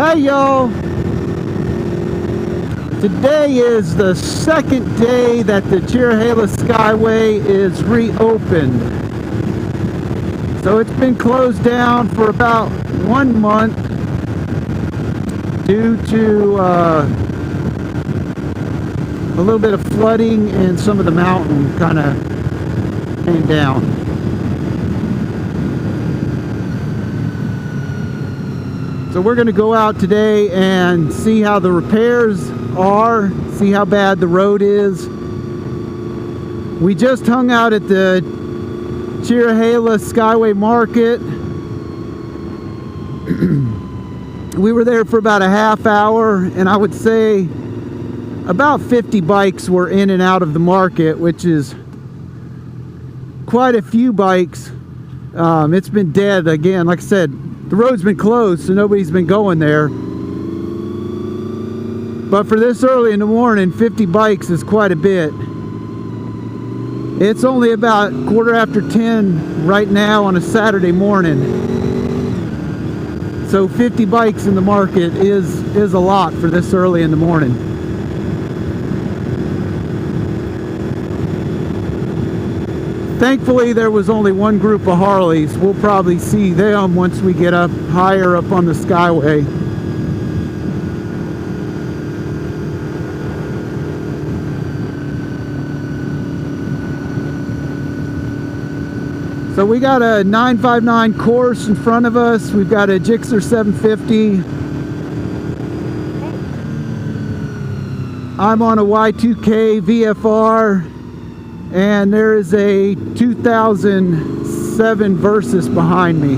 Hi y'all! Today is the second day that the Cherahela Skyway is reopened. So it's been closed down for about 1 month due to a little bit of flooding and some of the mountain kind of came down. So we're going to go out today and see how the repairs are, see how bad the road is. We just hung out at the Cherahela Skyway Market. We were there for about a half hour, and I would say about 50 bikes were in and out of the market, which is quite a few bikes. It's been dead again. Like I said, the road's been closed, so nobody's been going there. But for this early in the morning, 50 bikes is quite a bit. It's only about 10:15 right now on a Saturday morning. So 50 bikes in the market is a lot for this early in the morning. Thankfully, there was only one group of Harleys. We'll probably see them once we get up higher up on the Skyway. So we got a 959 course in front of us. We've got a Gixxer 750. I'm on a Y2K VFR. And there is a 2007 Versus behind me.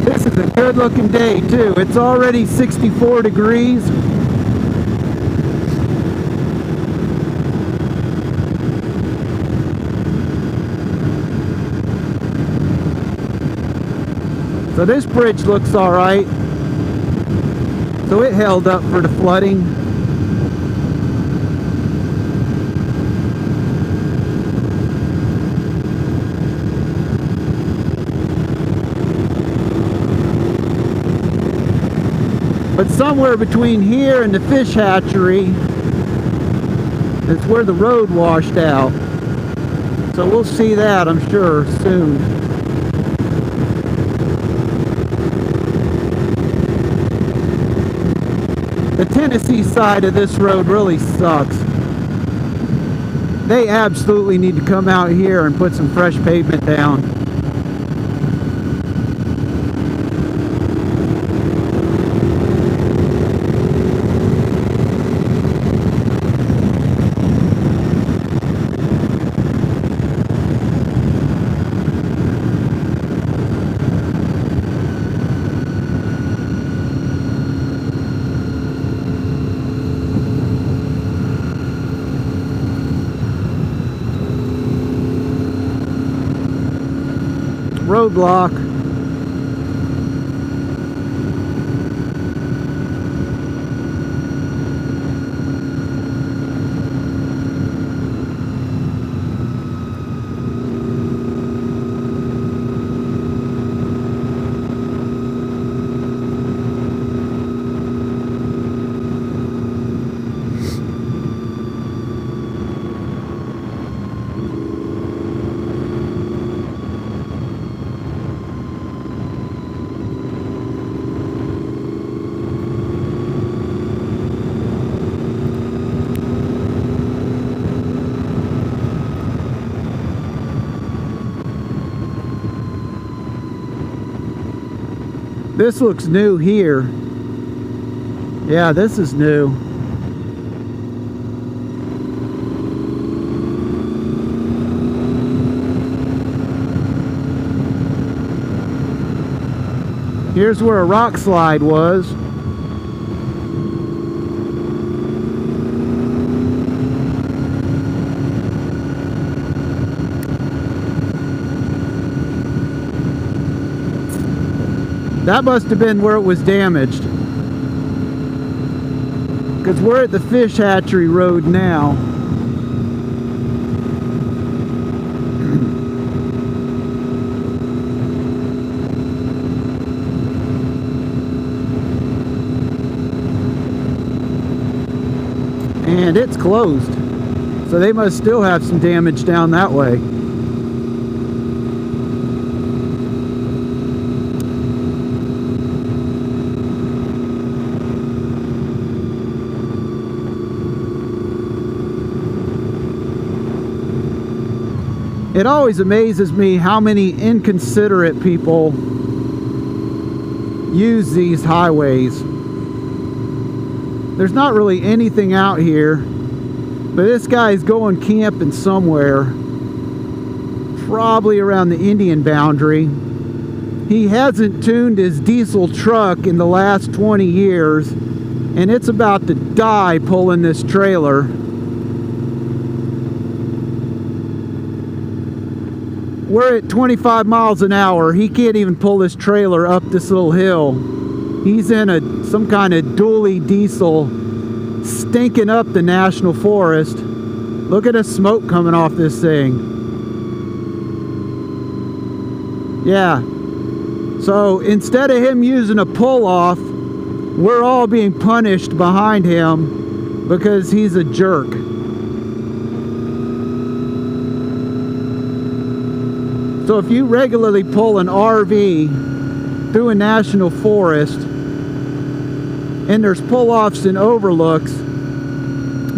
This is a good looking day too. It's already 64 degrees. So this bridge looks all right. So it held up for the flooding. But somewhere between here and the fish hatchery is where the road washed out. So we'll see that, I'm sure, soon. The Tennessee side of this road really sucks. They absolutely need to come out here and put some fresh pavement down. Roadblock. This looks new here. Yeah, this is new. Here's where a rock slide was. That must have been where it was damaged, because we're at the fish hatchery road now. And it's closed, so they must still have some damage down that way. It always amazes me how many inconsiderate people use these highways. There's not really anything out here, but this guy's going camping somewhere, probably around the Indian boundary. He hasn't tuned his diesel truck in the last 20 years, and it's about to die pulling this trailer. We're at 25 miles an hour. He can't even pull this trailer up this little hill. He's in some kind of dually diesel, stinking up the national forest. Look at the smoke coming off this thing. Yeah. So instead of him using a pull-off, we're all being punished behind him because he's a jerk. So if you regularly pull an RV through a national forest and there's pull-offs and overlooks,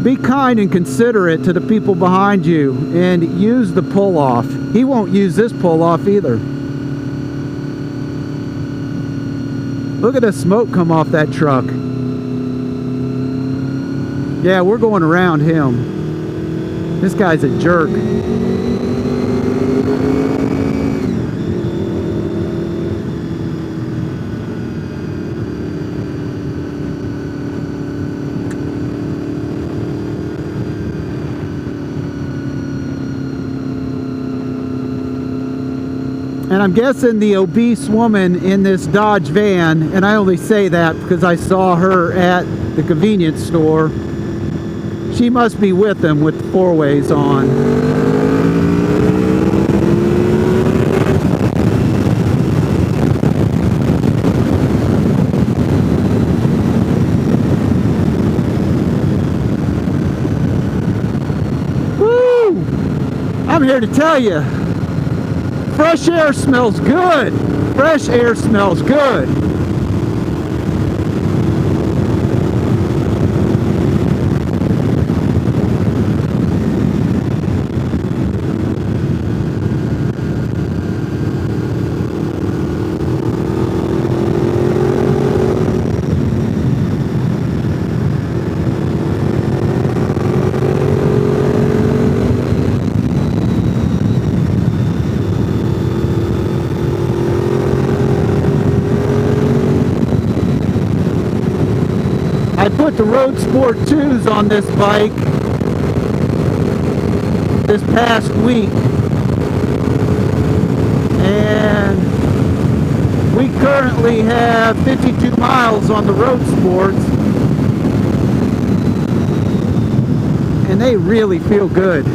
be kind and considerate to the people behind you and use the pull-off. He won't use this pull-off either. Look at the smoke come off that truck. Yeah, we're going around him. This guy's a jerk. And I'm guessing the obese woman in this Dodge van, and I only say that because I saw her at the convenience store, she must be with them with the four-ways on. Woo! I'm here to tell you, fresh air smells good. Fresh air smells good. I put the Road Sport 2s on this bike this past week, and we currently have 52 miles on the Road Sports, and they really feel good.